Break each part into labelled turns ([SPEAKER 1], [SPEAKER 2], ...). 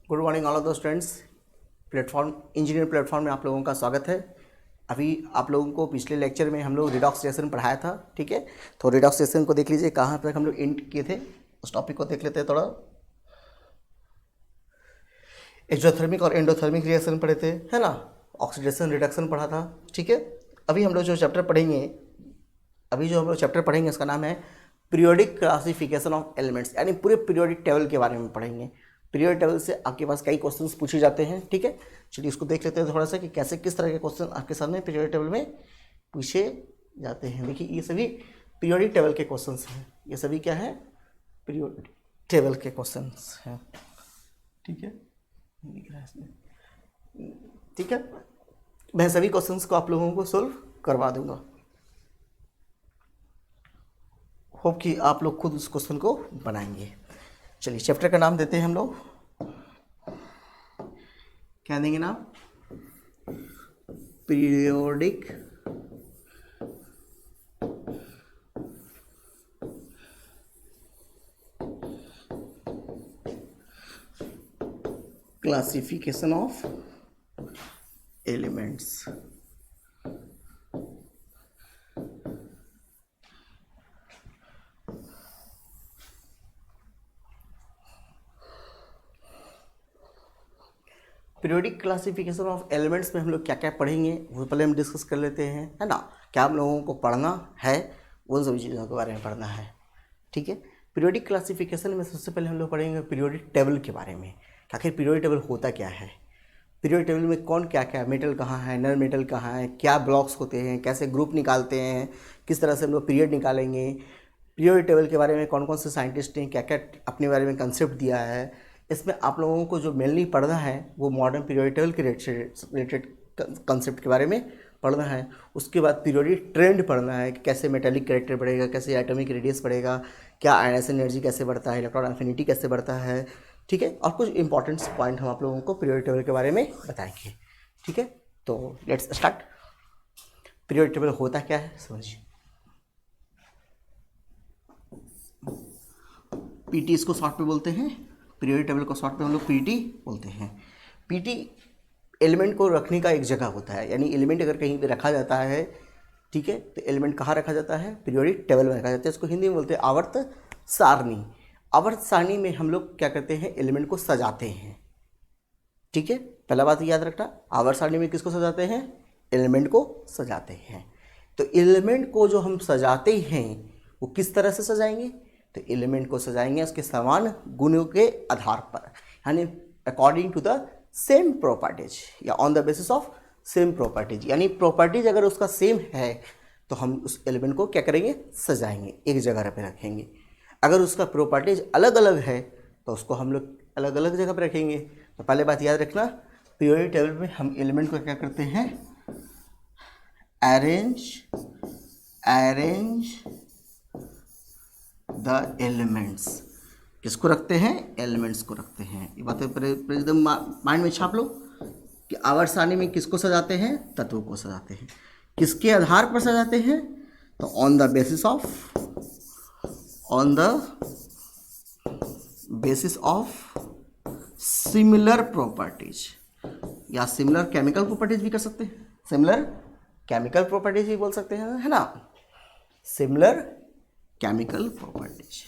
[SPEAKER 1] Good morning all of the students. Platform engineer platform में आप लोगों का स्वागत है। अभी आप लोगों को पिछले लेक्चर में हम लोग रिडॉक्स रिएक्शन पढ़ाया था, ठीक है। तो रिडॉक्स रिएक्शन को देख लीजिए, कहाँ तक हम लोग एंड किए थे, उस टॉपिक को देख लेते हैं थोड़ा। एक्सोथर्मिक और एंडोथर्मिक रिएक्शन पढ़े थे, है ना। ऑक्सीडेशन रिडक्शन पढ़ा था, ठीक है। अभी हम लोग जो चैप्टर पढ़ेंगे उसका नाम है पीरियोडिक क्लासिफिकेशन ऑफ एलिमेंट्स, यानी पूरे पीरियोडिक टेबल के बारे में पढ़ेंगे। पीरियोडिक टेबल से आपके पास कई क्वेश्चंस पूछे जाते हैं, ठीक है। चलिए इसको देख लेते हैं थोड़ा सा कि कैसे किस तरह के क्वेश्चन आपके सामने पीरियोडिक टेबल में पूछे जाते हैं। देखिए ये सभी पीरियोडिक टेबल के क्वेश्चंस हैं, ये सभी क्या है, पीरियोडिक टेबल के क्वेश्चंस हैं, ठीक है। दिख रहा है इसमें, ठीक है। मैं सभी क्वेश्चंस को आप लोगों को सोल्व करवा दूंगा। होप कि आप लोग खुद उस क्वेश्चन को बनाएंगे। चलिए चैप्टर का नाम देते हैं हम लोग, क्या देंगे नाम, periodic classification of elements. Periodic classification of elements में हम लोग क्या क्या पढ़ेंगे वो पहले हम डिस्कस कर लेते हैं, है ना। क्या हम लोगों को पढ़ना है, उन सभी चीज़ों के बारे में पढ़ना है, ठीक है। पीरियोडिक क्लासिफिकेशन में सबसे पहले हम लोग पढ़ेंगे पीरियोडिक टेबल के बारे में। आखिर पीरियोडिक टेबल होता क्या है, पीरियोडिक टेबल में कौन क्या क्या, मेटल कहाँ है, नॉन मेटल कहाँ है, क्या ब्लॉक्स होते हैं, कैसे ग्रुप निकालते हैं, किस तरह से हम लोग पीरियड निकालेंगे, पीरियोडिक टेबल के बारे में कौन कौन से साइंटिस्ट ने क्या क्या अपने बारे में कंसेप्ट दिया है। इसमें आप लोगों को जो मेनली पढ़ना है वो मॉडर्न पीरियोडिक टेबल के रिलेटेड कंसेप्ट के बारे में पढ़ना है। उसके बाद पीरियोडिक ट्रेंड पढ़ना है कि कैसे मेटेलिक कैरेक्टर बढ़ेगा, कैसे एटॉमिक रेडियस बढ़ेगा, क्या आयनाइजेशन एनर्जी कैसे बढ़ता है, इलेक्ट्रॉन एफिनिटी कैसे बढ़ता है, ठीक है। और कुछ इंपॉर्टेंट पॉइंट हम आप लोगों को पीरियोडिक टेबल के बारे में बताएंगे, ठीक है। तो लेट्स स्टार्ट। पीरियोडिक टेबल होता क्या है समझिए। पीटी इसको शॉर्ट में बोलते हैं, पीरियोडिक टेबल को शॉर्ट में हम लोग पीटी बोलते हैं। पीटी एलिमेंट को रखने का एक जगह होता है, यानी एलिमेंट अगर कहीं पे रखा जाता है, ठीक है, तो एलिमेंट कहाँ रखा जाता है, पीरियोडिक टेबल में रखा जाता है। इसको हिंदी में बोलते हैं आवर्त सारणी। आवर्त सारणी में हम लोग क्या करते हैं, एलिमेंट को सजाते हैं, ठीक है। पहला बात याद रखना, आवर्त सारणी में किसको सजाते हैं, एलिमेंट को सजाते हैं। तो एलिमेंट को जो हम सजाते हैं वो किस तरह से सजाएंगे, तो एलिमेंट को सजाएंगे उसके समान गुणों के आधार पर, यानी according to the same properties या on the basis of same properties. यानी प्रॉपर्टीज अगर उसका सेम है तो हम उस एलिमेंट को क्या करेंगे, सजाएंगे, एक जगह पे रखेंगे। अगर उसका प्रॉपर्टीज अलग अलग है तो उसको हम लोग अलग अलग जगह पर रखेंगे। तो पहले बात याद रखना, पीरियोडिक टेबल में हम एलिमेंट को क्या करते हैं, अरेंज द एलिमेंट्स। किसको रखते हैं, एलिमेंट्स को रखते हैं। ये बातें एकदम माइंड में छाप लो कि आवर्त सारणी में किसको सजाते हैं, तत्वों को सजाते हैं। किसके आधार पर सजाते हैं, तो on the basis of similar properties, या सिमिलर केमिकल प्रॉपर्टीज भी कर सकते हैं, सिमिलर केमिकल प्रॉपर्टीज भी बोल सकते हैं, है ना, सिमिलर केमिकल प्रॉपर्टीज।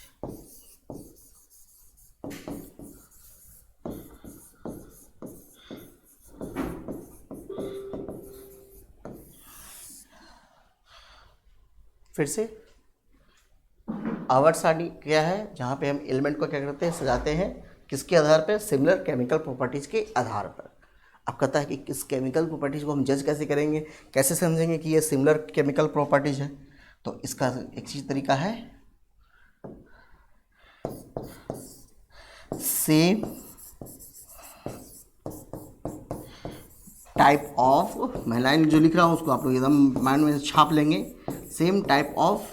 [SPEAKER 1] फिर से आवर्त सारणी क्या है, जहाँ पे हम एलिमेंट को क्या करते हैं, सजाते हैं, किसके आधार पर, सिमिलर केमिकल प्रॉपर्टीज के आधार पर। अब कहता है कि किस केमिकल प्रॉपर्टीज को हम जज कैसे करेंगे, कैसे समझेंगे कि ये सिमिलर केमिकल प्रॉपर्टीज है। तो इसका एक चीज तरीका है, सेम टाइप ऑफ, मैं लाइन जो लिख रहा हूँ उसको आप लोग एकदम माइंड में छाप लेंगे, same type of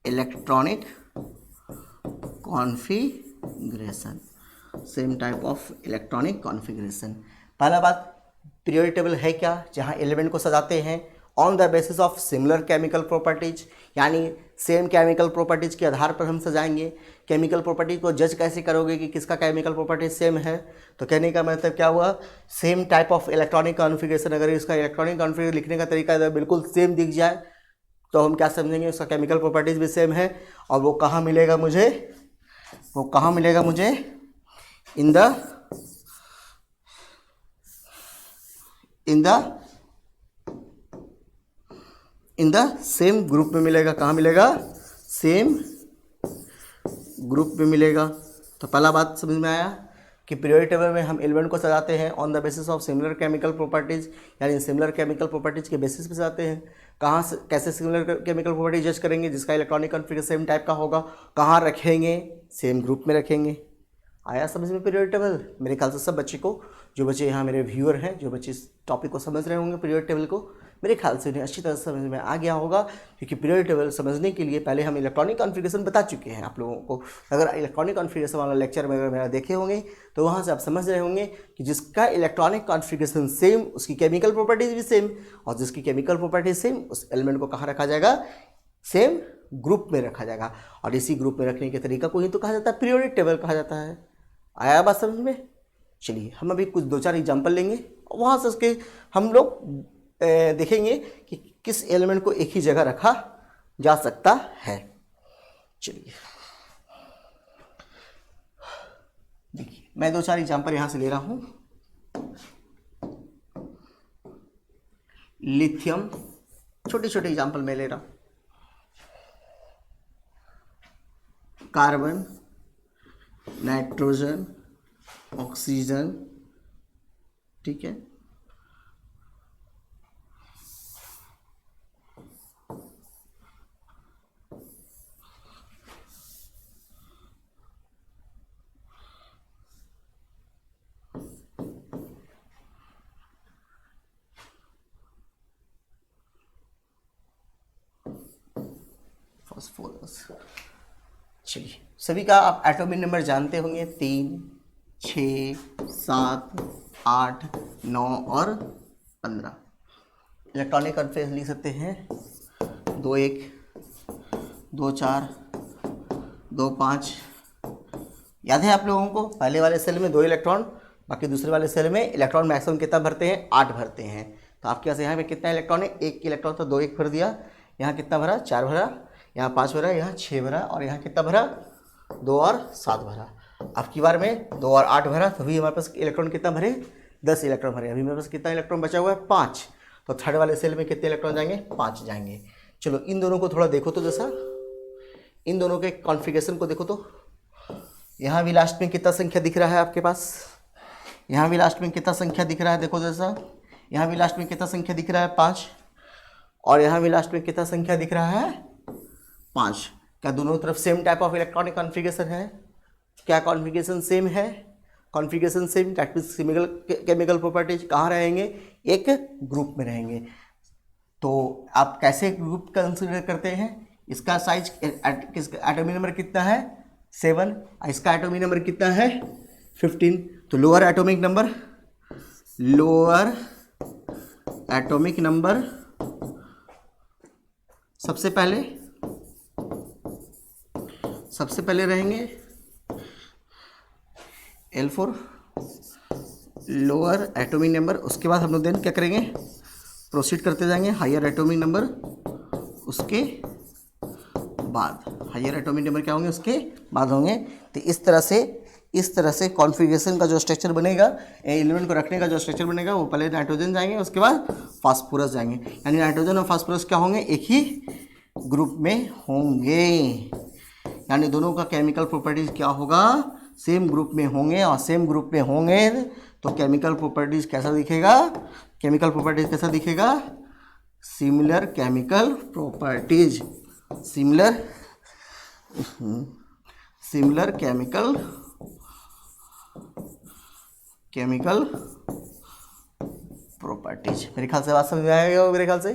[SPEAKER 1] electronic configuration, same type of electronic configuration. पहला बात, पीरियोडिक टेबल है क्या, जहाँ एलिमेंट को सजाते हैं on the basis of similar chemical properties, यानी सेम केमिकल प्रॉपर्टीज़ के आधार पर हम सजाएंगे। केमिकल प्रॉपर्टी को जज कैसे करोगे कि किसका केमिकल प्रॉपर्टी सेम है? तो कहने का मतलब क्या हुआ, same type of electronic configuration, अगर इसका इलेक्ट्रॉनिक कॉन्फ़िगरेशन लिखने का तरीका अगर बिल्कुल सेम दिख जाए तो हम क्या समझेंगे, उसका केमिकल प्रॉपर्टीज़ भी सेम है। और वो कहाँ मिलेगा मुझे, वो कहाँ मिलेगा मुझे, इन द सेम ग्रुप में मिलेगा। कहाँ मिलेगा, सेम ग्रुप में मिलेगा। तो पहला बात समझ में आया कि पीरियोडिक टेबल में हम एलिमेंट को सजाते हैं on the basis of similar chemical properties, यानी सिमिलर केमिकल प्रॉपर्टीज़ के बेसिस पे सजाते हैं। कहाँ से कैसे सिमिलर केमिकल प्रॉपर्टी जज करेंगे, जिसका इलेक्ट्रॉनिक कॉन्फ़िगरेशन सेम टाइप का होगा। कहाँ रखेंगे, सेम ग्रुप में रखेंगे। आया समझ में पीरियोडिक टेबल? मेरे ख्याल से सब बच्चे को, जो बच्चे यहाँ मेरे व्यूअर हैं, जो बच्चे इस टॉपिक को समझ रहे होंगे पीरियोडिक टेबल को, मेरे ख्याल से उन्हें अच्छी तरह से समझ में आ गया होगा। क्योंकि पीरियोडिक टेबल समझने के लिए पहले हम इलेक्ट्रॉनिक कॉन्फ़िगरेशन बता चुके हैं आप लोगों को। अगर इलेक्ट्रॉनिक कॉन्फ़िगरेशन वाला लेक्चर में अगर मेरा देखे होंगे तो वहाँ से आप समझ रहे होंगे कि जिसका इलेक्ट्रॉनिक कॉन्फ़िगरेशन सेम उसकी केमिकल प्रॉपर्टीज़ भी सेम, और जिसकी केमिकल प्रॉपर्टीज सेम उस एलिमेंट को कहाँ रखा जाएगा, सेम ग्रुप में रखा जाएगा। और इसी ग्रुप में रखने के तरीका को ही तो कहा जाता है पीरियोडिक टेबल कहा जाता है। आया बात समझ में? चलिए हम अभी कुछ 2-4 एग्जाम्पल लेंगे, वहाँ से उसके हम लोग देखेंगे कि किस एलिमेंट को एक ही जगह रखा जा सकता है। चलिए देखिए, मैं 2-4 एग्जाम्पल यहाँ से ले रहा हूँ। लिथियम, छोटे छोटे एग्जाम्पल मैं ले रहा हूँ। कार्बन, नाइट्रोजन, ऑक्सीजन, ठीक है, फॉस्फोरस। चलिए, सभी का आप एटॉमिक नंबर जानते होंगे, 3, 6, 7, 8, 9 और 15। इलेक्ट्रॉनिक कॉन्फ़िगरेशन लिख सकते हैं 2-1, 2-4, 2-5। याद है आप लोगों को, पहले वाले सेल में 2 इलेक्ट्रॉन, बाकी दूसरे वाले सेल में इलेक्ट्रॉन मैक्सिमम कितना भरते हैं, 8 भरते हैं। तो आपके पास यहाँ पे कितना इलेक्ट्रॉन है, 1 इलेक्ट्रॉन, तो 2 1 भर दिया। यहाँ कितना भरा, 4 भरा, यहाँ 5 भरा, यहाँ 6 भरा, और यहाँ कितना भरा, 2 और 7 भरा। अब की बार में 2 और 8 भरा, तो अभी हमारे पास इलेक्ट्रॉन कितना भरे, 10 इलेक्ट्रॉन भरे। अभी मेरे पास कितना इलेक्ट्रॉन बचा हुआ है, 5। तो थर्ड वाले सेल में कितने इलेक्ट्रॉन जाएंगे, 5 जाएंगे। चलो इन दोनों को थोड़ा देखो तो, जैसा इन दोनों के कॉन्फ़िगरेशन को देखो तो, यहाँ भी लास्ट में कितना संख्या दिख रहा है आपके पास, यहाँ भी लास्ट में कितना संख्या दिख रहा है, देखो जैसा यहाँ भी लास्ट में कितना संख्या दिख रहा है, 5, और यहाँ भी लास्ट में कितना संख्या दिख रहा है, 5। क्या दोनों तरफ same type of electronic configuration है? क्या कॉन्फ़िगरेशन सेम है? Configuration same, that means similar chemical properties कहाँ रहेंगे, एक ग्रुप में रहेंगे। तो आप कैसे ग्रुप कंसिडर करते हैं, इसका साइज एटॉमिक नंबर कितना है, 7, इसका एटॉमिक नंबर कितना है, 15। तो लोअर एटॉमिक नंबर सबसे पहले रहेंगे L4 लोअर एटॉमिक नंबर। उसके बाद हम लोग देन क्या करेंगे, प्रोसीड करते जाएंगे हायर एटॉमिक नंबर, उसके बाद हायर एटॉमिक नंबर क्या होंगे, उसके बाद होंगे। तो इस तरह से कॉन्फ़िगरेशन का जो स्ट्रक्चर बनेगा, एलिमेंट को रखने का जो स्ट्रक्चर बनेगा, वो पहले नाइट्रोजन जाएंगे, उसके बाद फास्फोरस जाएंगे। यानी नाइट्रोजन और फास्फोरस क्या होंगे, एक ही ग्रुप में होंगे। यानी दोनों का केमिकल प्रॉपर्टीज क्या होगा, सेम ग्रुप में होंगे। और सेम ग्रुप में होंगे तो केमिकल प्रॉपर्टीज कैसा दिखेगा, similar chemical properties, similar chemical properties. मेरे ख्याल से बात समझ में आएगा। मेरे ख्याल से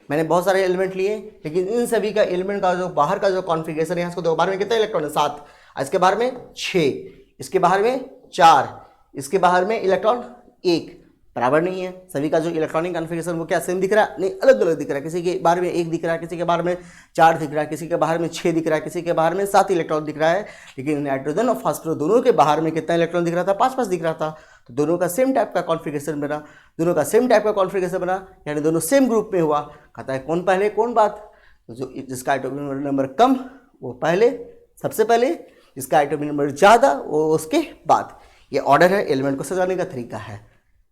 [SPEAKER 1] मैंने बहुत सारे एलिमेंट लिए, लेकिन इन सभी का एलिमेंट का जो बाहर का जो कॉन्फ़िगरेशन है, इसको देखो, बाहर में कितना इलेक्ट्रॉन है, 7, इसके बाहर में 6, इसके बाहर में 4, इसके बाहर में इलेक्ट्रॉन 1, बराबर नहीं है। सभी का जो इलेक्ट्रॉनिक कॉन्फ़िगरेशन वो क्या सेम दिख रहा है? नहीं, अलग अलग दिख रहा है। किसी के बाहर में 1 दिख रहा है, किसी के बाहर में 4 दिख रहा है, किसी के बाहर में 6 दिख रहा है, किसी के बाहर में 7 इलेक्ट्रॉन दिख रहा है। लेकिन नाइट्रोजन और फास्फोरस दोनों के बाहर में कितना इलेक्ट्रॉन दिख रहा था? 5-5 दिख रहा था। तो दोनों का सेम टाइप का कॉन्फ़िगरेशन बना, दोनों का सेम टाइप का कॉन्फ़िगरेशन बना, यानी दोनों सेम ग्रुप में हुआ। कहता है कौन पहले कौन बाद? तो जो जिसका एटॉमिक नंबर कम वो पहले, सबसे पहले, जिसका एटॉमिक नंबर ज़्यादा वो उसके बाद। ये ऑर्डर है, एलिमेंट को सजाने का तरीका है।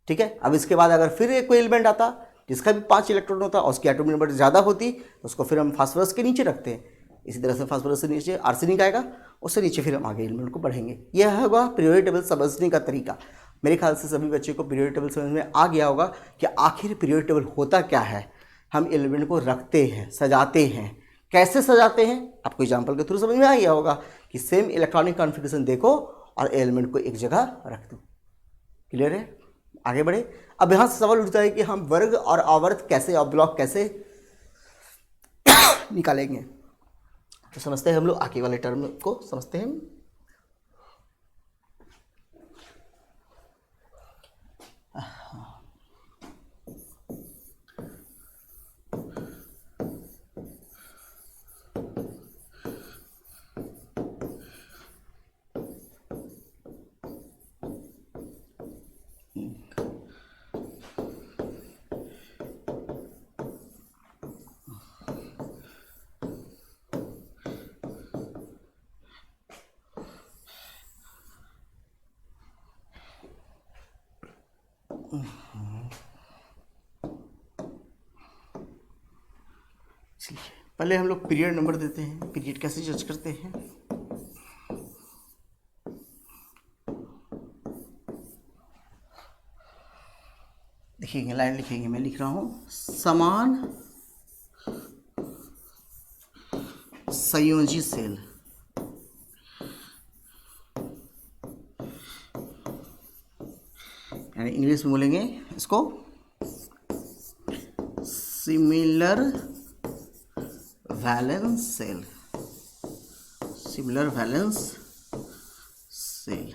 [SPEAKER 1] ठीक है। अब इसके बाद अगर फिर एक कोई एलिमेंट आता जिसका भी 5 इलेक्ट्रॉन होता और उसकी एटॉमिक नंबर ज़्यादा होती तो उसको फिर हम फास्फोरस के नीचे रखते हैं। इसी तरह से फास्फोरस से नीचे आर्सेनिक आएगा, उससे नीचे फिर हम आगे एलिमेंट को बढ़ेंगे। यह होगा पीरियोडिक टेबल समझने का तरीका। मेरे ख्याल से सभी बच्चे को पीरियोडिक टेबल समझ में आ गया होगा कि आखिर पीरियोडिक टेबल होता क्या है। हम एलिमेंट को रखते हैं, सजाते हैं। कैसे सजाते हैं आपको एग्जाम्पल के थ्रू समझ में आ गया होगा कि सेम इलेक्ट्रॉनिक कॉन्फ़िगरेशन देखो और एलिमेंट को एक जगह रख दो। क्लियर है? आगे बढ़े। अब यहाँ से सवाल उठता है कि हम वर्ग और आवर्त कैसे और ब्लॉक कैसे निकालेंगे। तो समझते हैं हम लोग आगे वाले टर्म को समझते हैं। पहले हम लोग पीरियड नंबर देते हैं। पीरियड कैसे जज करते हैं? लिखेंगे, लाइन लिखेंगे। मैं लिख रहा हूँ समान संयोजी सेल। यानी इंग्लिश में बोलेंगे इसको similar valence shell. Similar valence shell.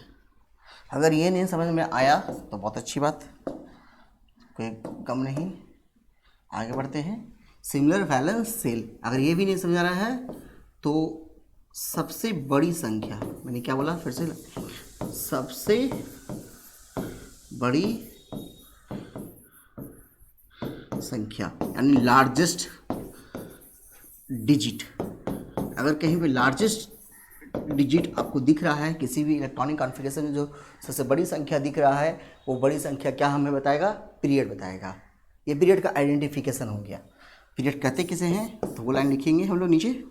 [SPEAKER 1] अगर ये नहीं समझ में आया तो बहुत अच्छी बात, कोई गम नहीं, आगे बढ़ते हैं। सिमिलर वैलेंस सेल अगर ये भी नहीं समझ आ रहा है तो सबसे बड़ी संख्या, मैंने क्या बोला फिर से, सबसे बड़ी संख्या यानी लार्जेस्ट डिजिट। अगर कहीं पे लार्जेस्ट डिजिट आपको दिख रहा है किसी भी इलेक्ट्रॉनिक कॉन्फ़िगरेशन में, जो सबसे बड़ी संख्या दिख रहा है, वो बड़ी संख्या क्या हमें बताएगा? पीरियड बताएगा। ये पीरियड का आइडेंटिफिकेशन हो गया। पीरियड कहते किसे हैं तो वो लाइन लिखेंगे हम लोग नीचे।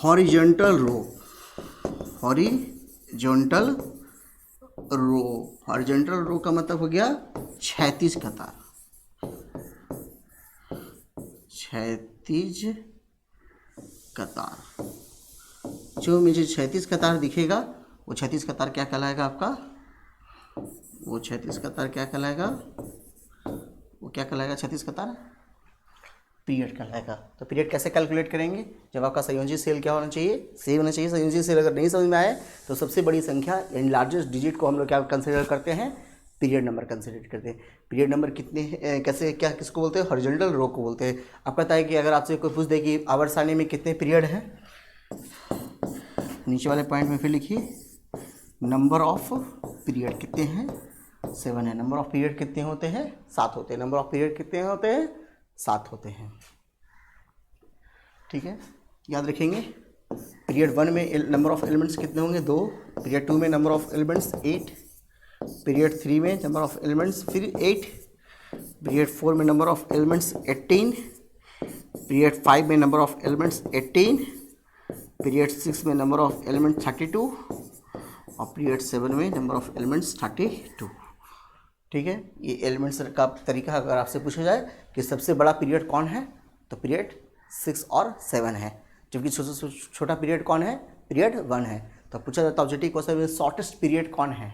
[SPEAKER 1] Horizontal row. Horizontal row. Horizontal row का मतलब हो गया क्षैतिज कतार। क्षैतिज कतार। जो मुझे क्षैतिज कतार दिखेगा वो क्षैतिज कतार क्या कहलाएगा आपका? वो क्षैतिज कतार क्या कहलाएगा? वो क्या कहलाएगा क्षैतिज कतार? पीरियड कहलाएगा। तो पीरियड कैसे कैलकुलेट करेंगे? जब आपका संयोजी सेल क्या होना चाहिए? सही होना चाहिए। संयोजी सेल अगर नहीं समझ में आए तो सबसे बड़ी संख्या यानी लार्जेस्ट डिजिट को हम लोग क्या कंसिडर करते हैं? पीरियड नंबर कंसिडर करते हैं। पीरियड नंबर कितने कैसे क्या किसको बोलते हैं? हॉरिजॉन्टल रो को बोलते हैं। आप पता है कि अगर आपसे कोई पूछ दे कि आवर्त सारणी में कितने पीरियड हैं, नीचे वाले पॉइंट में फिर लिखिए नंबर ऑफ पीरियड कितने हैं? 7 है। नंबर ऑफ पीरियड कितने होते हैं? 7 होते हैं। नंबर ऑफ पीरियड कितने होते हैं? 7 होते हैं। ठीक है, याद रखेंगे। पीरियड 1 में नंबर ऑफ एलिमेंट्स कितने होंगे? 2। पीरियड 2 में नंबर ऑफ एलिमेंट्स 8। पीरियड 3 में नंबर ऑफ एलिमेंट्स फिर 8। पीरियड 4 में नंबर ऑफ एलिमेंट्स 18। पीरियड 5 में नंबर ऑफ एलिमेंट्स 18। पीरियड 6 में नंबर ऑफ एलिमेंट्स 32 और पीरियड 7 में नंबर ऑफ एलिमेंट्स 32। ठीक है, ये एलिमेंट्स का तरीका अगर आपसे पूछा जाए कि सबसे बड़ा पीरियड कौन है तो पीरियड 6 और 7 है, जबकि छोटा पीरियड कौन है? पीरियड 1 है। तो पूछा जाता है ऑब्जेक्टिव क्वेश्चन में शॉर्टेस्ट पीरियड कौन है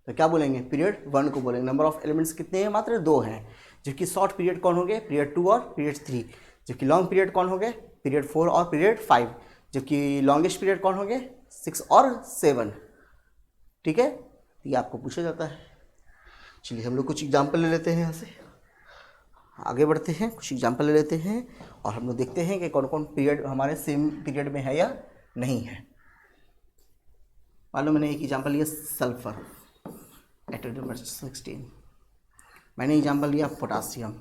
[SPEAKER 1] तो क्या बोलेंगे? पीरियड 1 को बोलेंगे। नंबर ऑफ एलिमेंट्स कितने हैं? मात्र 2 हैं। जबकि शॉर्ट पीरियड कौन हो गए? पीरियड 2 और पीरियड 3। जबकि लॉन्ग पीरियड कौन हो गए? पीरियड 4 और पीरियड 5, जबकि लॉन्गेस्ट पीरियड कौन हो गए 6 और 7, ठीक है। ये आपको पूछा जाता है। चलिए हम लोग कुछ एग्जाम्पल ले लेते हैं, यहाँ से आगे बढ़ते हैं, कुछ एग्जाम्पल ले लेते हैं और हम लोग देखते हैं कि कौन कौन पीरियड हमारे सेम पीरियड में है या नहीं है। मान लो मैंने एक एग्जाम्पल लिया सल्फर, एटम नंबर 16। मैंने एग्जाम्पल लिया पोटासियम,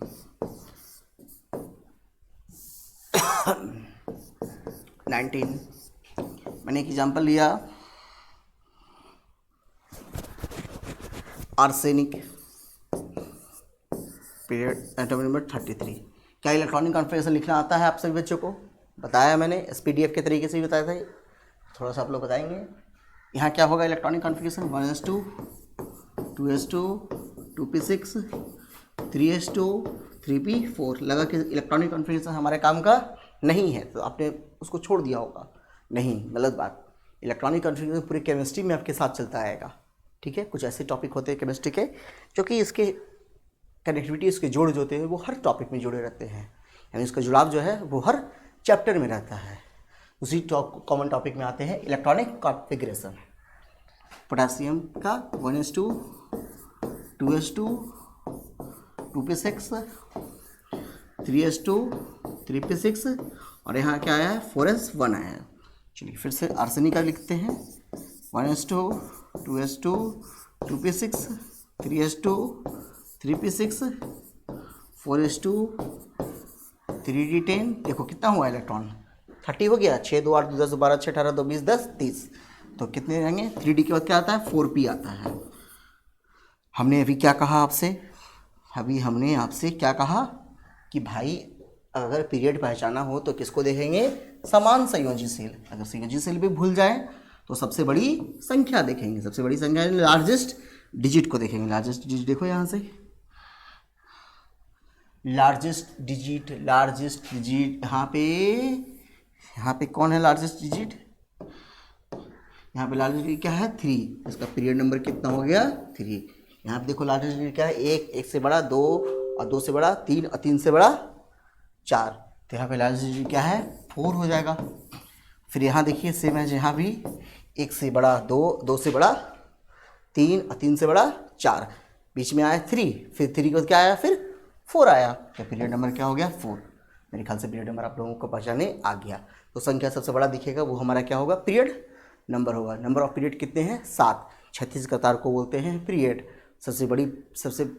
[SPEAKER 1] 19। मैंने एक एग्जाम्पल लिया आर्सेनिक, पीरियड एटम नंबर 33। क्या इलेक्ट्रॉनिक कॉन्फ़िगरेशन लिखना आता है आप सभी बच्चों को? बताया मैंने, SPDF के तरीके से भी बताया था। थोड़ा सा आप लोग बताएंगे। यहाँ क्या होगा electronic configuration? 1s2, 2s2, 2p6, 3s2, 3p4। लगा कि इलेक्ट्रॉनिक कॉन्फ़िगरेशन हमारे काम का नहीं है तो आपने उसको छोड़ दिया होगा। नहीं, गलत बात। इलेक्ट्रॉनिक कॉन्फ़िगरेशन पूरी केमिस्ट्री में आपके साथ चलता आएगा, ठीक है। कुछ ऐसे टॉपिक होते हैं केमिस्ट्री के जो कि इसके कनेक्टिविटी, इसके जोड़ जो होते हैं वो हर टॉपिक में जुड़े रहते हैं, यानी इसका जुड़ाव जो है वो हर चैप्टर में रहता है। उसी कॉमन टॉपिक में आते हैं इलेक्ट्रॉनिक कॉन्फ़िगरेशन। पोटासियम का 1s2, 2s2, 2p6, 3s2, 3p6 और यहाँ क्या आया है 4s1 आया है। चलिए फिर से आर्सेनिक का लिखते हैं 1s2, 2s2, 2p6, 3s2, 3p6, 4s2, 3d10। देखो कितना हुआ इलेक्ट्रॉन, 30 हो गया। 6 2 8 2 10 12 6 18 2 20 10 30। तो कितने रहेंगे? 3d के बाद क्या आता है? 4p आता है। हमने अभी क्या कहा आपसे? अभी हमने आपसे क्या कहा कि भाई अगर पीरियड पहचाना हो तो किसको देखेंगे? समान संयोजीशील। अगर संयोजीशील भी भूल जाए तो सबसे बड़ी संख्या देखेंगे। सबसे बड़ी संख्या लार्जेस्ट डिजिट को देखेंगे। लार्जेस्ट डिजिट देखो यहाँ से, लार्जेस्ट डिजिट यहाँ पे कौन है लार्जेस्ट डिजिट? यहाँ पे लार्जेस्ट डिजिट क्या है? 3। इसका पीरियड नंबर कितना हो गया? 3। यहाँ पे देखो लार्जेस्ट डिजिट क्या है? 1 से बड़ा 2 और 2 से बड़ा 3 और 3 से बड़ा 4। तो यहाँ पे लार्जेस्ट डिजिट क्या है? 4 हो जाएगा। फिर यहाँ देखिए सेम है, यहाँ भी 1 से बड़ा 2, 2 से बड़ा 3 और 3 से बड़ा 4, बीच में आया 3, फिर 3 के बाद क्या आया? फिर 4 आया। तो पीरियड नंबर क्या हो गया? 4। मेरे ख्याल से पीरियड नंबर आप लोगों को पहचाने आ गया। तो संख्या सबसे बड़ा दिखेगा वो हमारा क्या होगा? पीरियड नंबर होगा। नंबर ऑफ पीरियड कितने हैं? 7। 36 कतार को बोलते हैं पीरियड। सबसे बड़ी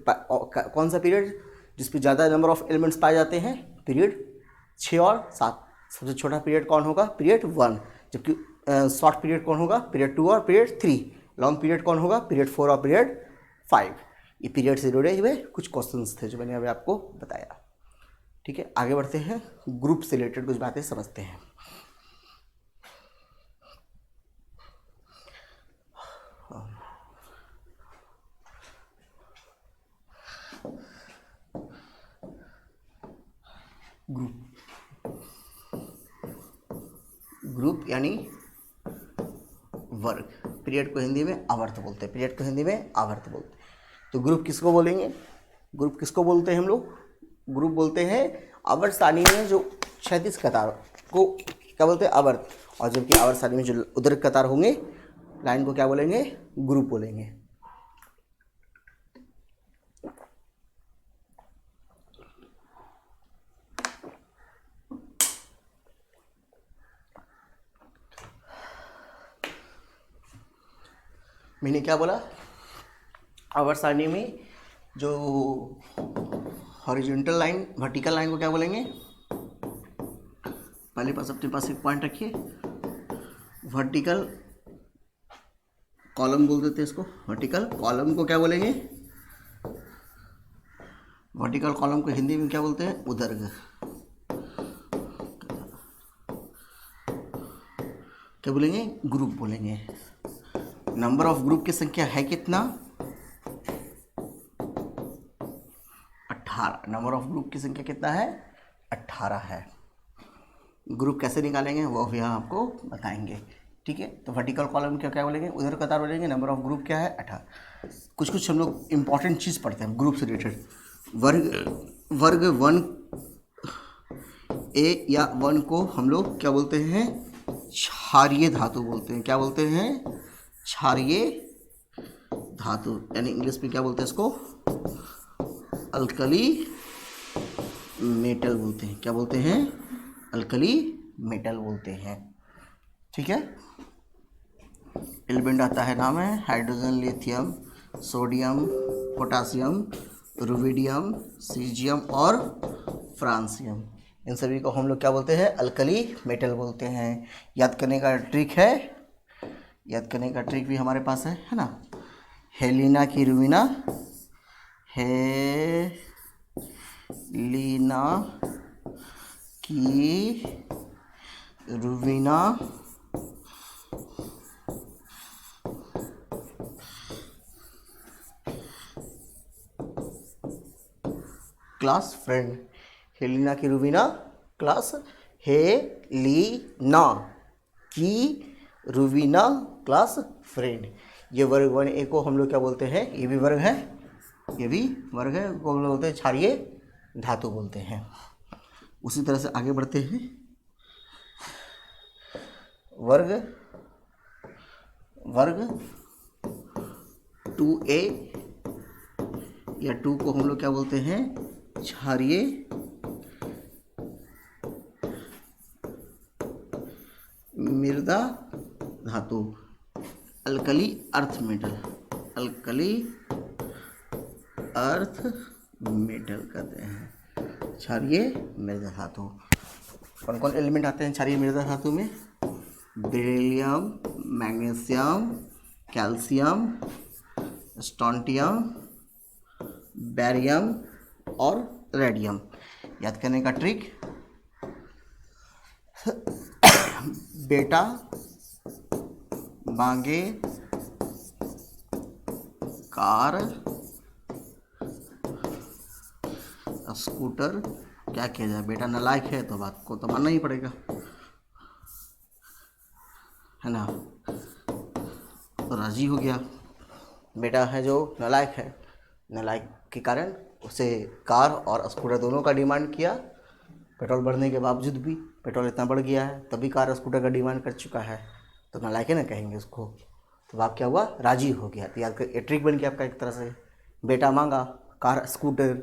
[SPEAKER 1] कौन सा पीरियड जिस पर ज़्यादा नंबर ऑफ एलिमेंट्स पाए जाते हैं? पीरियड 6 और 7। सबसे छोटा पीरियड कौन होगा? पीरियड 1। जबकि शॉर्ट पीरियड कौन होगा? पीरियड 2 और पीरियड 3। लॉन्ग पीरियड कौन होगा? पीरियड 4 और पीरियड 5। ये पीरियड से जुड़े हुए कुछ क्वेश्चंस थे जो मैंने अभी आपको बताया, ठीक है। आगे बढ़ते हैं, ग्रुप से रिलेटेड कुछ बातें समझते हैं। ग्रुप यानी वर्ग। पीरियड को हिंदी में आवर्त बोलते हैं। पीरियड को हिंदी में आवर्त बोलते हैं। तो ग्रुप किसको बोलेंगे? ग्रुप किसको बोलते हैं हम लोग? ग्रुप बोलते हैं आवर्त सारणी में जो 36 कतार को क्या बोलते हैं? आवर्त। और जबकि आवर्त सारणी में जो उधर कतार होंगे लाइन को क्या बोलेंगे? ग्रुप बोलेंगे। मैंने क्या बोला? आवर्त सारणी में जो हॉरिजॉन्टल लाइन, वर्टिकल लाइन को क्या बोलेंगे? पहले पास अपने पास एक पॉइंट रखिए, वर्टिकल कॉलम बोल देते हैं इसको। वर्टिकल कॉलम को क्या बोलेंगे? वर्टिकल कॉलम को हिंदी में क्या बोलते हैं? उदर्ग। क्या बोलेंगे? ग्रुप बोलेंगे। नंबर ऑफ ग्रुप की संख्या है कितना? 18। नंबर ऑफ ग्रुप की संख्या कितना है? 18 है। ग्रुप कैसे निकालेंगे वो भी हम आपको बताएंगे, ठीक है। तो वर्टिकल कॉलम क्या क्या बोलेंगे? उधर कतार बोलेंगे। नंबर ऑफ ग्रुप क्या है? 18। कुछ हम लोग इंपॉर्टेंट चीज़ पढ़ते हैं ग्रुप से रिलेटेड। वर्ग 1 ए या वन को हम लोग क्या बोलते हैं, क्षारीय धातु बोलते हैं। क्या बोलते हैं, क्षारीय धातु, यानी इंग्लिश में क्या बोलते हैं इसको, अल्कली मेटल बोलते हैं। क्या बोलते हैं, अल्कली मेटल बोलते हैं। ठीक है, एलिमेंट आता है, नाम है hydrogen, lithium, sodium, potassium, rubidium, caesium और फ्रांसियम। इन सभी को हम लोग क्या बोलते हैं, अल्कली मेटल बोलते हैं। याद करने का ट्रिक है, याद करने का ट्रिक भी हमारे पास है ना। हेलिना की रुबिना, हेलिना की रुबिना क्लास फ्रेंड, हेलिना की रुबिना क्लास, हेलिना की रुबिना क्लास फ्रेंड। ये वर्ग 1A को हम लोग क्या बोलते हैं, ये भी वर्ग है, ये भी वर्ग है, को हम लोग बोलते हैं क्षारीय धातु बोलते हैं। उसी तरह से आगे बढ़ते हैं, वर्ग 2A या 2 को हम लोग क्या बोलते हैं, क्षारीय मृदा धातु, alkali earth metal, alkali earth metal कहते हैं, क्षारीय मृदा धातु। कौन कौन एलिमेंट आते हैं क्षारीय मृदा धातु में, beryllium, magnesium, calcium, strontium, barium और रेडियम। याद करने का ट्रिक, बेटा, बांगे, कार, स्कूटर। क्या किया जाए, बेटा नालायक है तो बात को तो मानना ही पड़ेगा, है ना। तो राजी हो गया, बेटा है जो नालायक है, नालायक के कारण उसे कार और स्कूटर दोनों का डिमांड किया। पेट्रोल बढ़ने के बावजूद भी, पेट्रोल इतना बढ़ गया है तभी कार स्कूटर का डिमांड कर चुका है, तो नालायक है ना कहेंगे उसको। तो बाप क्या हुआ, राजी हो गया। तो याद कर, ये ट्रिक बन गया आपका एक तरह से, बेटा मांगा कार स्कूटर,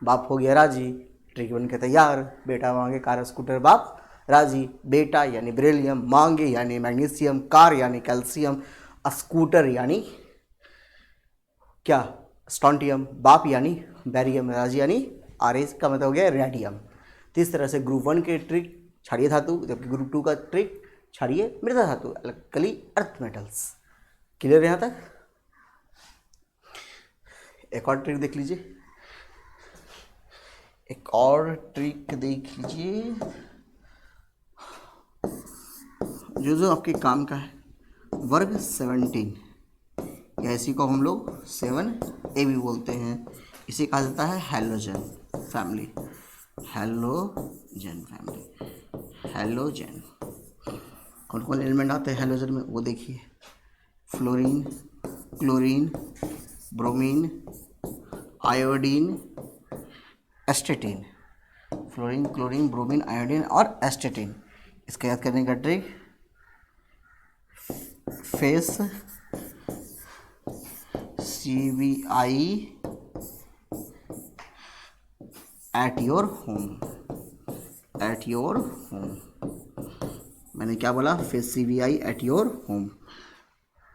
[SPEAKER 1] बाप हो गया राजी, ट्रिक बन के तैयार। बेटा मांगे कार स्कूटर, बाप राजी। बेटा यानी बेरिलियम, मांगे यानी मैग्नीशियम, कार यानी कैल्शियम, स्कूटर यानी क्या, स्ट्रोंटियम, बाप यानी बैरियम, राजी यानी आरएस का मतलब हो गया रेडियम। तो इस तरह से ग्रुप 1 के ट्रिक क्षारीय धातु, जबकि ग्रुप 2 का ट्रिक क्षारीय मृदा धातु, अल्कली अर्थ मेटल्स। क्लियर यहाँ तक। एक और ट्रिक देख लीजिए, एक और ट्रिक देख लीजिए जो जो आपके काम का है। वर्ग 17 या इसी को हम लोग 7A भी बोलते हैं। इसे कहा जाता है halogen family, halogen family, halogen. कौन कौन एलिमेंट आते हैं हैलोजन में वो देखिए, fluorine, chlorine, bromine, iodine, एस्टेटिन। Fluorine, chlorine, bromine, iodine और एस्टेटिन। इसका याद करने का trick, face CVI at your home, at your home. मैंने क्या बोला, face CVI at your home.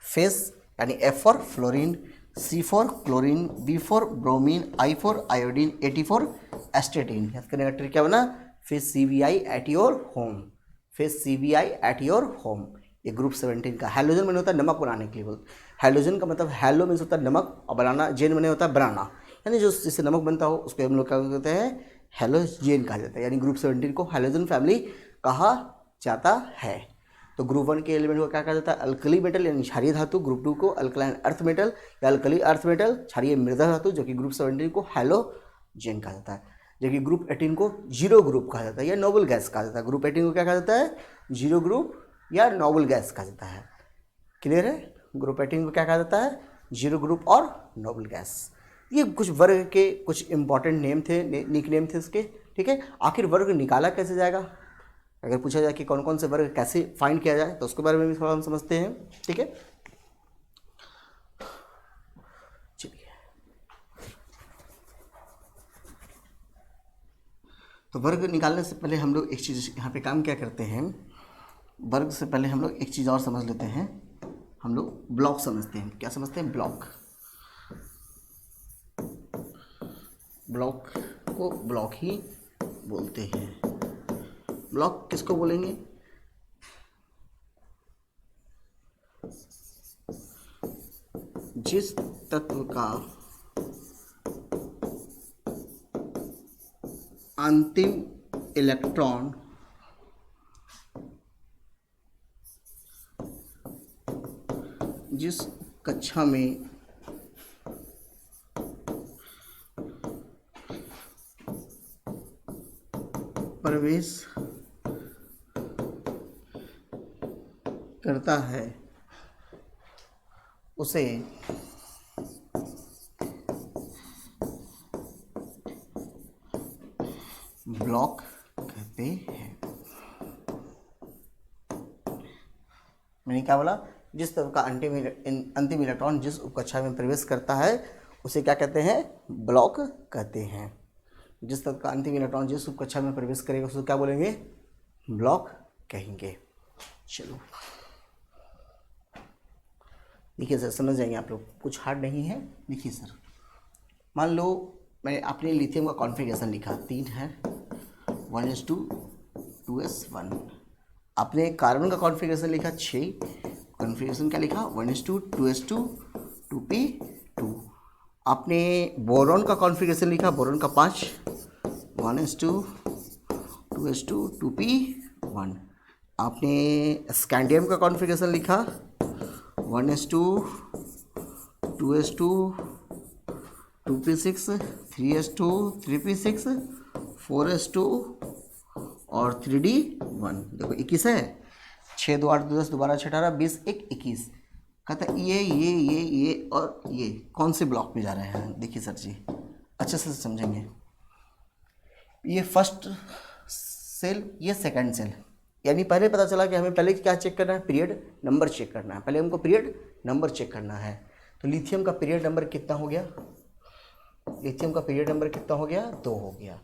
[SPEAKER 1] Face यानी F for fluorine, C for chlorine, B for bromine, I for iodine, AT for एस्टेटिन। याद करने का ट्रिक क्या बना, face CVI at your home, face CVI at your home. ये group 17 का। Halogen मैंने होता है नमक बनाने के लिए बोलते, हैलोजन का मतलब हैलो मीन्स होता है नमक और बनाना, जेन मैंने होता है बनाना, यानी जो जिससे नमक बनता हो उसको हम लोग क्या कहते हैं, हैलोजेन कहा जाता है। यानी ग्रुप 17 को हैलोजन फैमिली कहा जाता है। तो ग्रुप 1 के एलिमेंट को क्या कहा जाता है, अल्कली मेटल यानी क्षारीय धातु। ग्रुप 2 को अल्कलाइन अर्थ मेटल या अल्कली अर्थ मेटल, क्षारीय मृदा धातु, जो कि ग्रुप 17 को हैलोजेन कहा जाता है। जबकि ग्रुप 18 को जीरो ग्रुप कहा जाता है या नोबल गैस कहा जाता है। ग्रुप 18 को क्या कहा जाता है, जीरो ग्रुप या नोबल गैस कहा जाता है। क्लियर है। ग्रुप 18 को क्या कहा जाता है, जीरो ग्रुप और नोबल गैस। ये कुछ वर्ग के कुछ इंपॉर्टेंट नेम थे, निक नेम थे इसके, ठीक है। आखिर वर्ग निकाला कैसे जाएगा, अगर पूछा जाए कि कौन कौन से वर्ग कैसे फाइंड किया जाए तो उसके बारे में भी थोड़ा हम समझते हैं, ठीक है। चलिए, तो वर्ग निकालने से पहले हम लोग एक चीज़ यहाँ पे काम क्या करते हैं, वर्ग से पहले हम लोग एक चीज़ और समझ लेते हैं, हम लोग ब्लॉक समझते हैं। क्या समझते हैं? ब्लॉक। ब्लॉक को ब्लॉक ही बोलते हैं। ब्लॉक किसको बोलेंगे? जिस तत्व का अंतिम इलेक्ट्रॉन जिस कक्षा में प्रवेश करता है उसे ब्लॉक कहते हैं। मैंने क्या बोला? जिस तत्व का अंतिम इलेक्ट्रॉन जिस उपकक्षा में प्रवेश करता है उसे क्या कहते हैं? ब्लॉक कहते हैं। जिस तत्व का अंतिम इलेक्ट्रॉन जिस उपकक्षा में प्रवेश करेगा उसको क्या बोलेंगे? ब्लॉक कहेंगे। चलो देखिए सर, समझ जाएंगे आप लोग, कुछ हार्ड नहीं है। देखिए सर, मान लो मैंने अपने लिथियम का कॉन्फ़िगरेशन लिखा 3 है, 1s2 2s1। आपने कार्बन का कॉन्फ़िगरेशन लिखा 6, कॉन्फ़िगरेशन क्या लिखा? 1s2 2s2 2p2। आपने बोरॉन का कॉन्फ़िगरेशन लिखा, बोरॉन का 5, 1s2 2s2 2p1। आपने स्कैंडियम का कॉन्फ़िगरेशन लिखा 1s2 2s2 2p6 3s2 3p6 4s2 और 3d1। देखो 21 है, 6 2 8 2 10 दोबारा 6 18 20 1 21। कहता है ये और ये कौन से ब्लॉक में जा रहे हैं? देखिए सर जी, अच्छे से समझेंगे। ये फर्स्ट सेल, ये सेकंड सेल, यानी पहले पता चला कि हमें पहले क्या चेक करना है? पीरियड नंबर चेक करना है। पहले हमको पीरियड नंबर चेक करना है। तो लिथियम का पीरियड नंबर कितना हो गया? लिथियम का पीरियड नंबर कितना हो गया? 2 हो गया।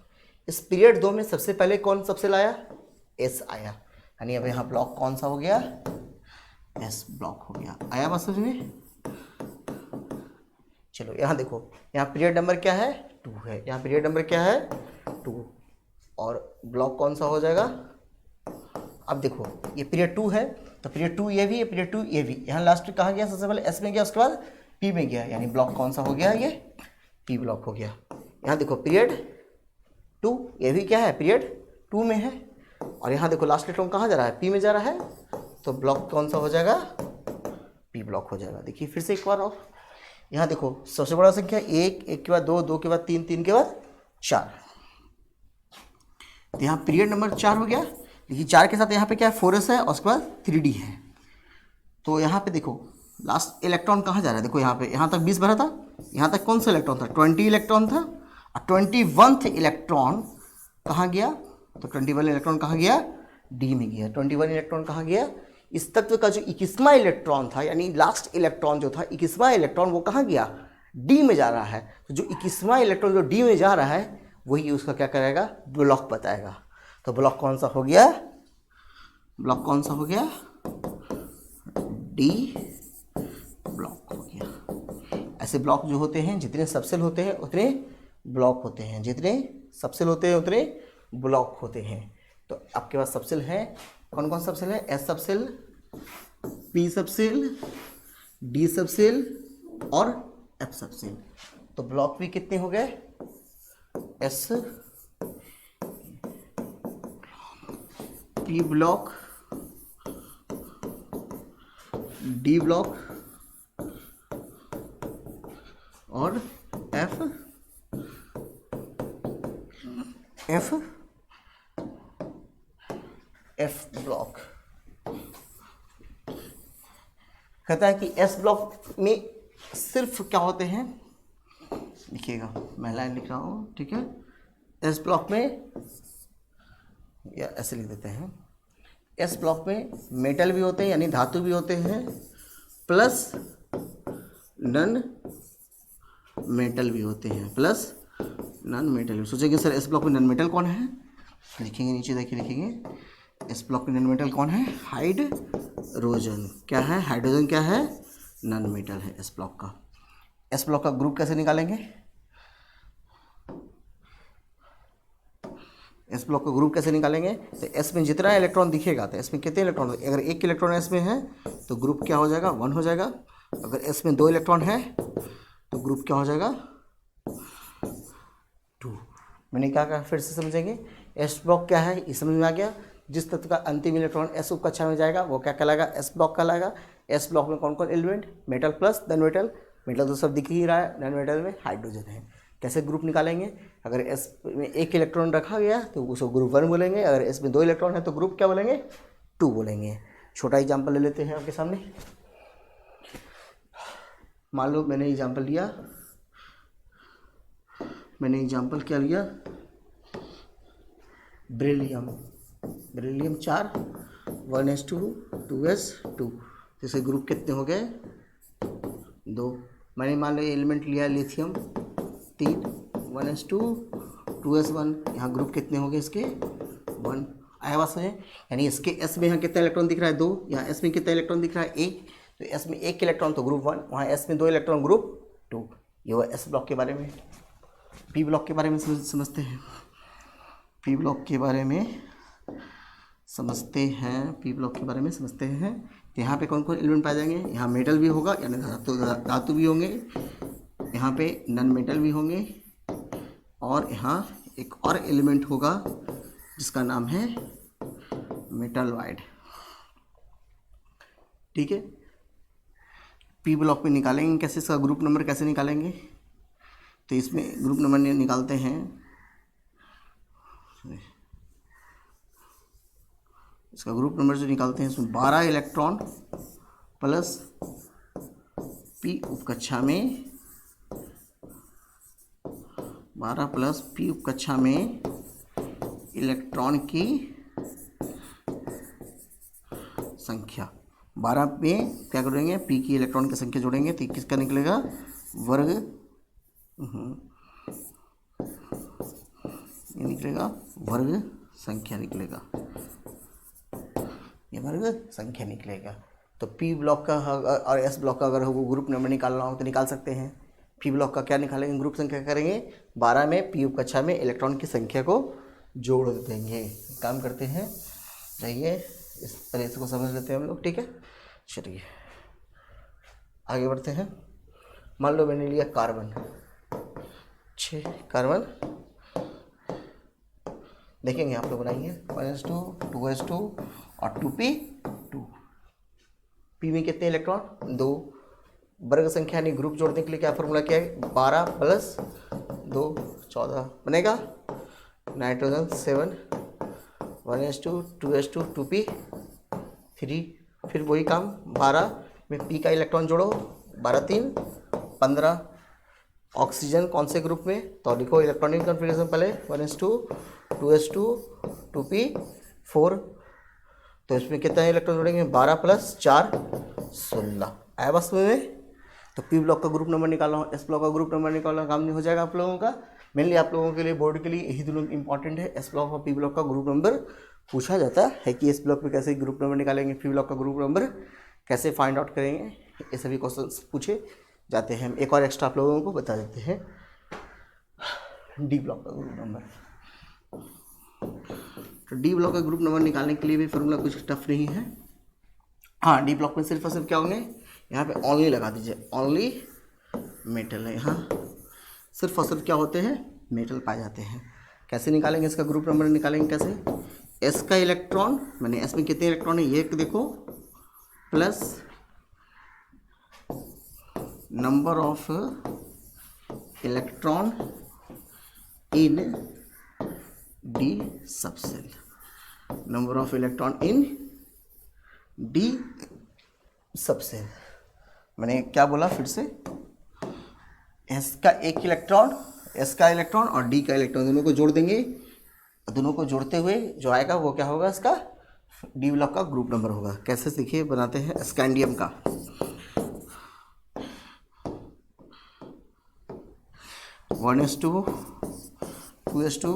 [SPEAKER 1] इस पीरियड 2 में सबसे पहले कौन सबसे लाया? एस आया, यानी अब यहाँ ब्लॉक कौन सा हो गया? एस ब्लॉक हो गया। आया बात समझ में? चलो यहाँ देखो, यहाँ पीरियड नंबर क्या है? 2 है। यहाँ पीरियड नंबर क्या है? 2। और ब्लॉक कौन सा हो जाएगा? अब देखो ये पीरियड 2 है तो पीरियड 2 ये भी है, पीरियड 2 ये भी। यहाँ लास्ट कहाँ गया? सबसे पहले एस में गया, उसके बाद पी में गया, यानी ब्लॉक कौन सा हो गया? ये पी ब्लॉक हो गया। यहाँ देखो पीरियड 2 ये भी क्या है? पीरियड 2 में है। और यहाँ देखो लास्ट इलेक्ट्रॉन कहाँ जा रहा है? पी में जा रहा है, तो ब्लॉक कौन सा हो जाएगा? पी ब्लॉक हो जाएगा। देखिए फिर से एक बार और, यहाँ देखो सबसे बड़ा संख्या 1, 1 के बाद 2, 2 के बाद 3, 3 के बाद 4। तो यहाँ पीरियड नंबर 4 हो गया। देखिए 4 के साथ यहाँ पे क्या है? 4s है और उसके बाद 3d है। तो यहाँ पे देखो लास्ट इलेक्ट्रॉन कहाँ जा रहा है? देखो यहाँ पे, यहाँ तक 20 भरा था, यहाँ तक कौन सा इलेक्ट्रॉन था? 20 इलेक्ट्रॉन था। और 21th इलेक्ट्रॉन कहाँ गया? तो 21 इलेक्ट्रॉन कहाँ गया? डी में गया। 21 इलेक्ट्रॉन कहाँ गया? इस तत्व का जो 21वां इलेक्ट्रॉन था, यानी लास्ट इलेक्ट्रॉन जो था 21वां इलेक्ट्रॉन, वो कहाँ गया? डी में जा रहा है। तो जो 21वां इलेक्ट्रॉन जो डी में जा रहा है वही उसका क्या करेगा? ब्लॉक बताएगा। तो ब्लॉक कौन सा हो गया? ब्लॉक कौन सा हो गया? डी ब्लॉक हो गया। ऐसे ब्लॉक जो होते हैं, जितने सबसेल होते हैं उतने ब्लॉक होते हैं, जितने सबसेल होते हैं उतने ब्लॉक होते हैं। तो आपके पास सबसेल है, कौन कौन सबसेल है? S subshell, P subshell, D subshell और एफ सबसेल। तो ब्लॉक भी कितने हो गए? S P block, D block और एफ ब्लॉक। कहता है कि एस ब्लॉक में सिर्फ क्या होते हैं? लिखिएगा, मैं लाइन लिख रहा हूँ, ठीक है। एस ब्लॉक में, या ऐसे लिख देते हैं, एस ब्लॉक में मेटल भी होते हैं यानी धातु भी होते हैं, प्लस नॉन मेटल भी होते हैं, प्लस नॉन मेटल भी। सोचेंगे सर एस ब्लॉक में नॉन मेटल कौन है, लिखेंगे नीचे, देखिए लिखेंगे एस ब्लॉक में नॉन मेटल कौन है, हाइड्रोजन। क्या है, हाइड्रोजन क्या है, नॉन मेटल है एस ब्लॉक का। एस ब्लॉक का ग्रुप कैसे निकालेंगे, एस ब्लॉक का ग्रुप कैसे निकालेंगे, तो एस में जितना इलेक्ट्रॉन दिखेगा, तो एस में कितने इलेक्ट्रॉन, अगर एक इलेक्ट्रॉन एस में है तो ग्रुप क्या हो जाएगा, 1 हो जाएगा। अगर एस में 2 इलेक्ट्रॉन है तो ग्रुप क्या हो जाएगा, 2। मैंने क्या कहा, फिर से समझेंगे। एस ब्लॉक क्या है, इस समझ में आ गया। जिस तत्व का अंतिम इलेक्ट्रॉन एस उप कक्षा में जाएगा वो क्या कहलाएगा, एस ब्लॉक कहलाएगा। एस ब्लॉक में कौन कौन element, metal plus non metal, metal तो सब दिख ही रहा है, नॉन मेटल में हाइड्रोजन है। कैसे ग्रुप निकालेंगे, अगर एस में 1 इलेक्ट्रॉन रखा गया तो उसको ग्रुप 1 बोलेंगे, अगर एस में 2 इलेक्ट्रॉन है तो ग्रुप क्या बोलेंगे, 2 बोलेंगे। छोटा एग्जाम्पल ले लेते हैं आपके सामने। मान लो मैंने एग्जाम्पल लिया, क्या लिया, बेरिलियम 4, 1s2 2s2, जैसे ग्रुप कितने हो गए, 2। मैंने मान लो एलिमेंट लिया लिथियम 3, 1s2 2s1, यहाँ ग्रुप कितने हो गए इसके, 1। आया बात समझे, यानी इसके एस में यहाँ कितना इलेक्ट्रॉन दिख रहा है, 2, यहाँ एस में कितना इलेक्ट्रॉन दिख रहा है, 1, तो एस में 1 इलेक्ट्रॉन तो ग्रुप 1, वहाँ एस में 2 इलेक्ट्रॉन ग्रुप 2। ये हुआ एस ब्लॉक के बारे में। पी ब्लॉक के बारे में समझते हैं, पी ब्लॉक के बारे में समझते हैं। तो यहाँ पे कौन कौन एलिमेंट पाए जाएंगे, यहाँ मेटल भी होगा यानी धातु भी होंगे, यहाँ पे नॉन मेटल भी होंगे, और यहाँ एक और एलिमेंट होगा जिसका नाम है मेटलवाइड। ठीक है, पी ब्लॉक में निकालेंगे कैसे, इसका ग्रुप नंबर कैसे निकालेंगे, तो इसमें ग्रुप नंबर निकालते हैं, इसका ग्रुप नंबर जो निकालते हैं इसमें 12 इलेक्ट्रॉन प्लस पी उपकक्षा में, 12 प्लस पी उपकक्षा में इलेक्ट्रॉन की संख्या। 12 में क्या करेंगे, पी की इलेक्ट्रॉन की संख्या जोड़ेंगे तो किसका निकलेगा, वर्ग, ये निकलेगा वर्ग संख्या निकलेगा, ये वर्ग संख्या निकलेगा। तो पी ब्लॉक का और एस ब्लॉक का अगर वो ग्रुप नंबर निकालना हो तो निकाल सकते हैं। पी ब्लॉक का क्या निकालेंगे, ग्रुप संख्या करेंगे, 12 में पी उपकक्षा में इलेक्ट्रॉन की संख्या को जोड़ देंगे। काम करते हैं, जाइए इस पहले इसको समझ लेते हैं हम लोग। ठीक है, चलिए आगे बढ़ते हैं। मान लो मैंने लिया कार्बन, 6 कार्बन, देखेंगे आप लोग बनाएंगे, 1s2 2s2 और 2p2। पी में कितने इलेक्ट्रॉन, 2। वर्ग संख्या यानी ग्रुप जोड़ने के लिए क्या फॉर्मूला क्या है, 12 प्लस 2 14 बनेगा। नाइट्रोजन 7, 1s2 2s2 2p3, फिर वही काम, 12 में पी का इलेक्ट्रॉन जोड़ो, 12 3 15। ऑक्सीजन कौन से ग्रुप में, तो लिखो इलेक्ट्रॉनिक कन्फिग्रेशन पहले, 1s2 2s2 2p4, तो इसमें कितना इलेक्ट्रॉन जोड़ेंगे, 12 प्लस 4 16। आया बस में। तो पी ब्लॉक का ग्रुप नंबर निकालना हो, एस ब्लॉक का ग्रुप नंबर निकालना, काम नहीं हो जाएगा आप लोगों का। मेनली आप लोगों के लिए बोर्ड के लिए यही दोनों इंपॉर्टेंट है, एस ब्लॉक और पी ब्लॉक का ग्रुप नंबर पूछा जाता है कि एस ब्लॉक में कैसे ग्रुप नंबर निकालेंगे, पी ब्लॉक का ग्रुप नंबर कैसे फाइंड आउट करेंगे, ये सभी क्वेश्चन पूछे जाते हैं। एक और एक्स्ट्रा आप लोगों को बता देते हैं, डी ब्लॉक का ग्रुप नंबर। तो डी ब्लॉक का ग्रुप नंबर निकालने के लिए भी फॉर्मूला कुछ टफ नहीं है। हाँ, डी ब्लॉक में सिर्फ और सिर्फ क्या होंगे, यहाँ पे ओनली लगा दीजिए, ओनली मेटल है, यहाँ सिर्फ और सिर्फ क्या होते हैं, मेटल पाए जाते हैं। कैसे निकालेंगे इसका ग्रुप नंबर, निकालेंगे कैसे, एस का इलेक्ट्रॉन, मैंने एस में कितने इलेक्ट्रॉन है ये देखो, plus number of electron in D subshell, number of electron in D subshell. मैंने क्या बोला फिर से, एस का 1 इलेक्ट्रॉन एस का इलेक्ट्रॉन और डी का इलेक्ट्रॉन दोनों को जोड़ देंगे, दोनों को जोड़ते हुए जो आएगा वो क्या होगा, इसका डी ब्लॉक का ग्रुप नंबर होगा। कैसे देखिए बनाते हैं स्कैंडियम का। One S two, two S two,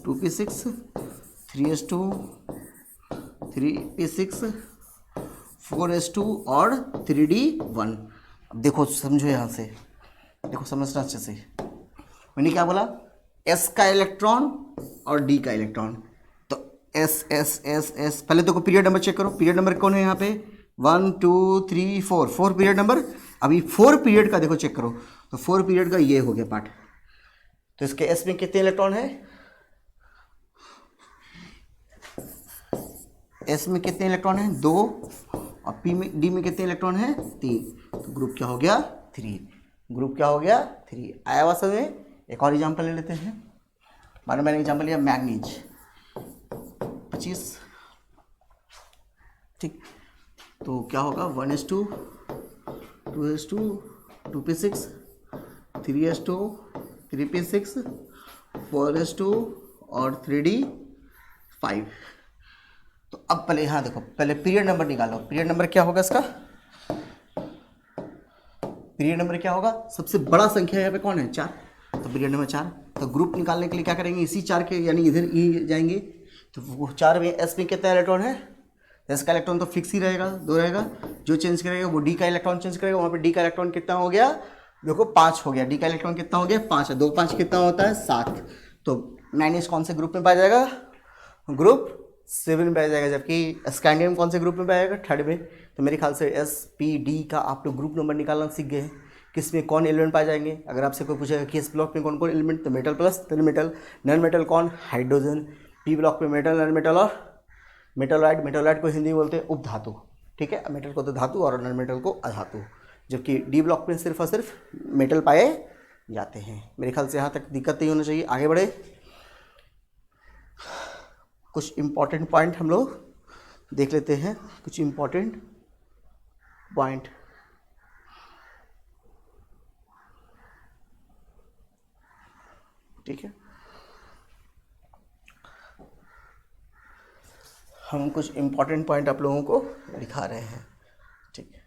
[SPEAKER 1] 2p6, 3s2, 3p6, 4s2 और 3d1। अब देखो समझो, यहाँ से देखो समझना अच्छे से। मैंने क्या बोला, s का इलेक्ट्रॉन और d का इलेक्ट्रॉन, तो s s s s। पहले देखो पीरियड नंबर चेक करो, पीरियड नंबर कौन है यहाँ पे, 1 2 3 4, 4 पीरियड नंबर। अभी 4 पीरियड का देखो चेक करो, तो 4 पीरियड का ये हो गया पार्ट। तो इसके s में कितने इलेक्ट्रॉन है, s में कितने इलेक्ट्रॉन है, 2, और p में d में कितने इलेक्ट्रॉन है, 3। तो ग्रुप क्या हो गया, 3। ग्रुप क्या हो गया, 3। आया हुआ सब में। एक और एग्जांपल ले लेते हैं। मान लो मैंने एग्जांपल लिया मैग्नीज 25, ठीक। तो क्या होगा, 1s2, 2s2, 2p6, 3s2, 3p6, 4s2 और 3d5। तो अब पहले यहाँ देखो, पहले पीरियड नंबर निकालो। पीरियड नंबर क्या होगा इसका, पीरियड नंबर क्या होगा, सबसे बड़ा संख्या यहाँ पे कौन है, 4। तो पीरियड नंबर 4। तो ग्रुप निकालने के लिए क्या करेंगे, इसी 4 के यानी इधर ई जाएंगे। तो वो 4 में एस में कितना इलेक्ट्रॉन है, एस का इलेक्ट्रॉन तो फिक्स ही रहेगा, 2 रहेगा। जो चेंज करेगा वो डी का इलेक्ट्रॉन चेंज करेगा। वहाँ पे डी का इलेक्ट्रॉन कितना हो गया, देखो 5 हो गया। डी का इलेक्ट्रॉन कितना हो गया, 5 है। 2 5 कितना होता है, 7। तो मैग्नीज कौन से ग्रुप में पाया जाएगा, ग्रुप 7 में पाया जाएगा। जबकि स्कैंडियम कौन से ग्रुप में पाएगा, 3rd में। तो मेरे ख्याल से एस पी डी का आप लोग ग्रुप नंबर निकालना सीख गए हैं, किस में कौन एलिमेंट पाए जाएंगे। अगर आपसे कोई पूछेगा कि इस ब्लॉक में कौन कौन एलिमेंट, तो metal plus non metal. Non metal कौन, हाइड्रोजन। पी ब्लॉक में मेटल, नॉन मेटल और मेटोलाइट। मेटोलाइट को हिंदी में बोलते हैं उपधातु, ठीक है। मेटल को तो धातु और नॉन मेटल को अधातु। जबकि डी ब्लॉक में सिर्फ और सिर्फ मेटल पाए जाते हैं। मेरे ख्याल से यहाँ तक दिक्कत नहीं होना चाहिए। आगे बढ़े, कुछ इम्पॉर्टेंट पॉइंट हम लोग देख लेते हैं। कुछ इम्पॉर्टेंट पॉइंट, ठीक है। हम कुछ इम्पॉर्टेंट पॉइंट आप लोगों को दिखा रहे हैं, ठीक है।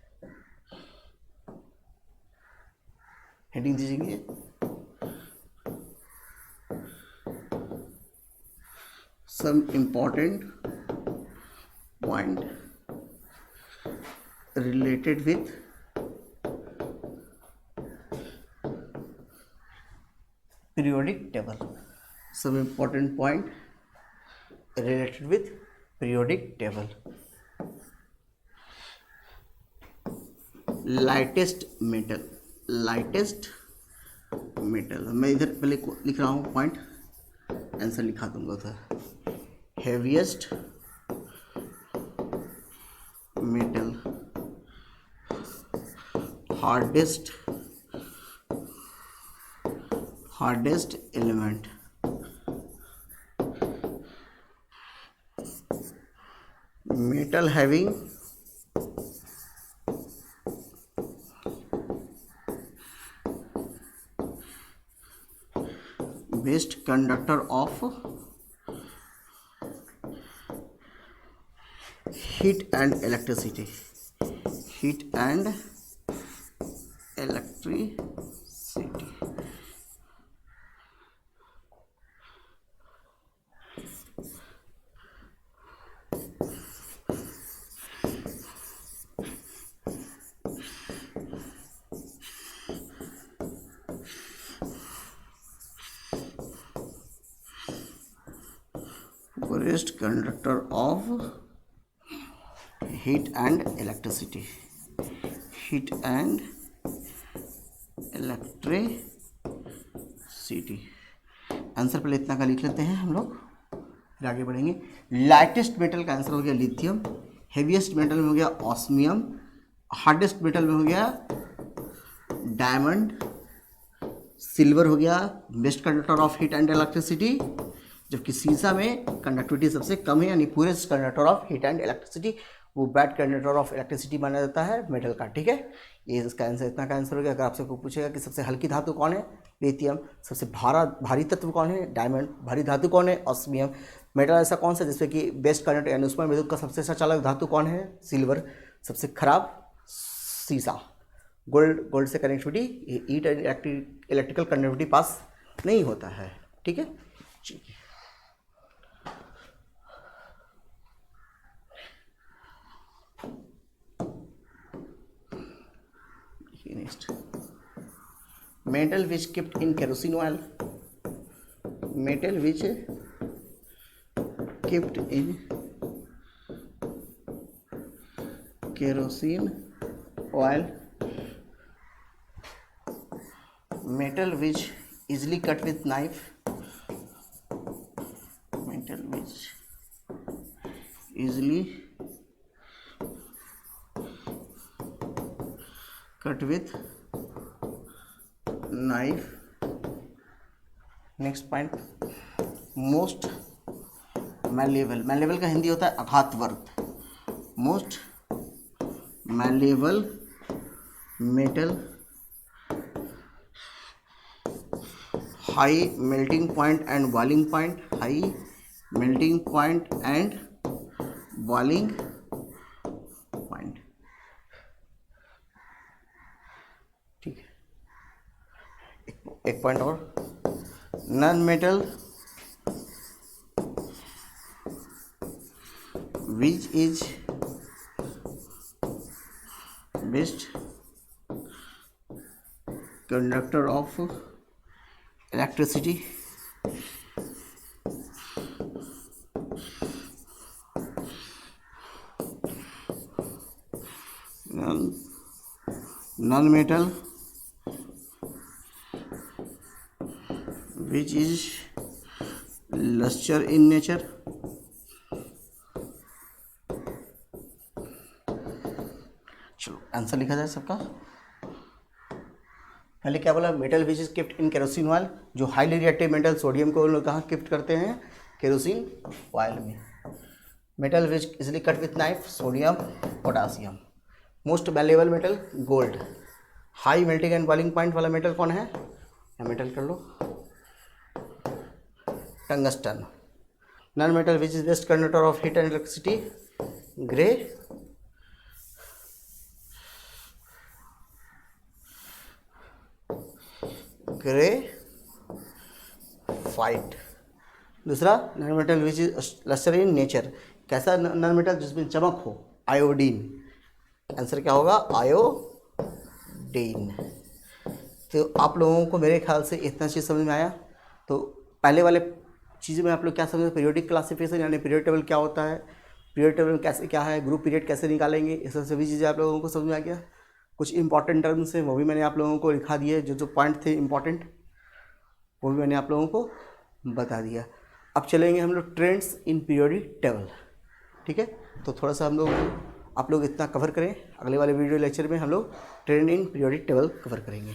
[SPEAKER 1] हेडिंग दीजिए, some important point related with periodic table. Some important point related with periodic table. Lightest metal, lightest metal। मैं इधर पहले लिख रहा हूँ पॉइंट, आंसर लिखा दूंगा उधर। heaviest metal, hardest element, metal having best conductor of heat and electricity, heat and electricity। Best conductor of heat and electricity, heat and electricity। Answer पहले इतना का लिख लेते हैं हम लोग, फिर आगे बढ़ेंगे। लाइटेस्ट मेटल का आंसर हो गया लिथियम, हेवीएस्ट मेटल में हो गया ऑस्मियम, हार्डेस्ट मेटल में हो गया डायमंड, सिल्वर हो गया best conductor of heat and electricity. जबकि सीसा में कंडक्टिविटी सबसे कम है, यानी पूरे conductor of heat and electricity वो बैड कंडक्टर ऑफ इलेक्ट्रिसिटी माना जाता है मेटल का। ठीक है, ये इसका आंसर, इतना का आंसर हो गया। अगर आपसे कोई पूछेगा कि सबसे हल्की धातु कौन है, लिथियम। सबसे भारी तत्व कौन है, डायमंड। भारी धातु कौन है, ऑस्मियम। मेटल ऐसा कौन सा जिसमें कि बेस्ट कंडक्टर यानी उसमें विद्युत का सबसे अच्छा चालक धातु कौन है, सिल्वर। सबसे खराब, सीसा। गोल्ड से connectivity, heat and electrical conductivity पास नहीं होता है। ठीक है जी। Next, metal which kept in kerosene oil, metal which kept in kerosene oil, metal which easily cut with knife, metal which easily cut with knife. Next point, most malleable. Malleable का हिंदी होता है आघातवर्त। Most malleable metal, high melting point and boiling point, high melting point and boiling point. ठीक है, एक point और, non metal which is best conductor of electricity, non metal which is luster in nature, चलो answer लिखा जाए सबका। पहले क्या बोला, metal which is kept in kerosene oil, जो हाईली रिएक्टिव मेटल सोडियम को लोग कहाँ केप्ट करते हैं, केरोसिन ऑयल में। Metal which easily cut with knife, sodium potassium. Most valuable metal, gold. High melting and boiling point वाला metal कौन है, या मेटल कर लो, tungsten. Non metal which is best conductor of heat and electricity, graphite. दूसरा, non metal which is luster in nature. कैसा non metal, जिसमें चमक हो, आयोडीन। आंसर क्या होगा, आयोडीन। तो आप लोगों को मेरे ख्याल से इतना चीज़ समझ में आया। तो पहले वाले चीज़ में आप लोग क्या समझे, पीरियोडिक क्लासिफिकेशन यानी पीरियड टेबल क्या होता है, पीरियड टेबल कैसे क्या है, ग्रुप पीरियड कैसे निकालेंगे, इस सभी चीज़ें आप लोगों को समझ में आ गया। कुछ इंपॉर्टेंट टर्म्स हैं वो भी मैंने आप लोगों को लिखा दिए, जो पॉइंट थे इंपॉर्टेंट वो भी मैंने आप लोगों को बता दिया। अब चलेंगे हम लोग ट्रेंड्स इन पीरियोडिक टेबल। ठीक है, तो थोड़ा सा हम लोग आप लोग इतना कवर करें। अगले वाले वीडियो लेक्चर में हम लोग trend in periodic table cover करेंगे।